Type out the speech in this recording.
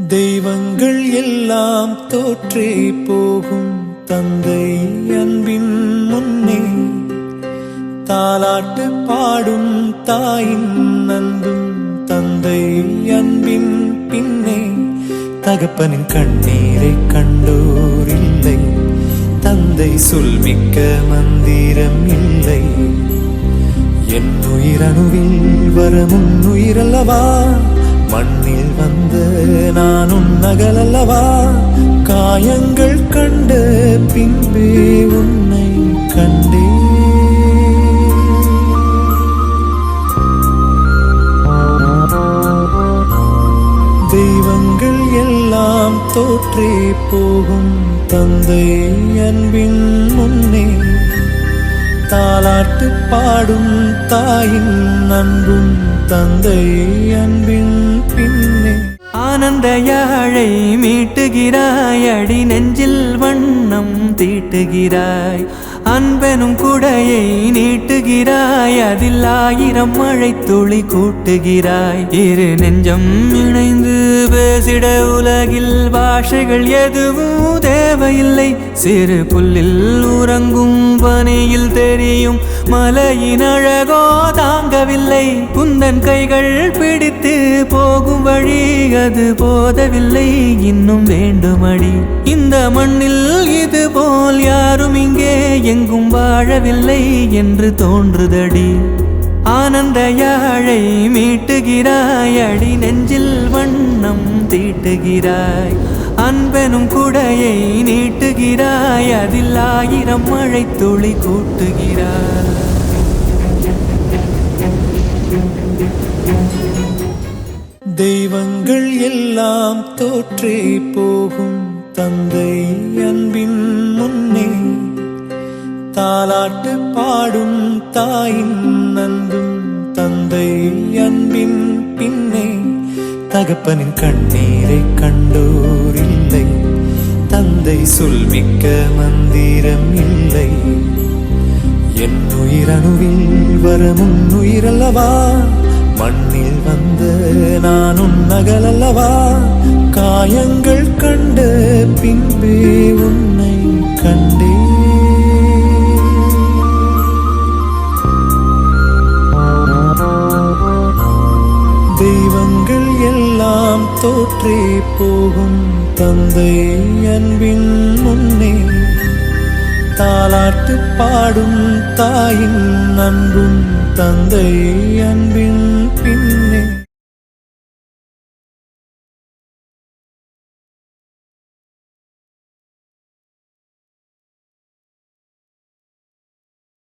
தெய்வங்கள் எல்லாம் தோற்றே போகும் தந்தை அன்பின் முன்னே தாலாட்டு பாடும் தாயின் அன்பும் தந்தை அன்பின் பின்னே தகப்பனின் கண்ணீரை கண்டோர் இல்லை தந்தை சொல்மிக்க மந்திரம் இல்லை என் உயிரணுவில் வரமுன் உயிரல்லவா மண்ணில் வந்த நான் உன்னகலல்லவா காயங்கள் கண்ட பின்பே உன்னை கண்டே தெய்வங்கள் எல்லாம் தோற்றே போகும் தந்தை அன்பின் முன்னே தாலாட்டு பாடும் தாயின் அன்பும் தந்தை அன்பின் பின்னே ஆனந்த யாழை மீட்டுகிறாய் அடி நெஞ்சில் வண்ணம் தீட்டுகிறாய் அன்பெனும் குடையை நீட்டுகிறாய் அதில் ஆயிரம் மழை துளி கூட்டுகிறாய் இரு நெஞ்சம் இணைந்து பேசிட உலகில் பாஷைகள் எதுவும் தேவையில்லை சிறு புல்லில் உறங்கும் பனியில் தெரியும் மலையின் அழகோ தாங்கவில்லை குந்தன் கைகள் பிடித்து போகும் வழி அது போதவில்லை இன்னும் வேண்டுமடி இந்த மண்ணில் இது போல் யாரும் இங்கே எங்கும் வாழவில்லை என்று தோன்றுதடி ஆனந்த யாழை மீட்டுகிறாய் அடி நெஞ்சில் வண்ணம் தீட்டுகிறாய் அன்பெனும் குடையை நீட்டுகிறாய் அதில் ஆயிரம் மழை துளி கூட்டுகிறாய் தெய்வங்கள் எல்லாம் தோற்றே போகும் தந்தை அன்பின் முன்னே தாலாட்டு பாடும் தாயின் அன்பும் தந்தை அன்பின் பின்னே தகப்பனின் கண்ணீரை கண்டோர் இல்லை தந்தை சொல்மிக்க மந்திரம் இல்லை என் உயிரணுவில் வரமுன் உயிரல்லவா மண்ணில் வந்த நான் உன்னகலல்லவா காயங்கள் கண்ட பின்பே உன்னை கண்டே தெய்வங்கள் எல்லாம் தோற்றே போகும் தந்தை அன்பின் முன்னே தாலாட்டு பாடும் தாயின் அன்பும் தந்தை அன்பின் பின்னே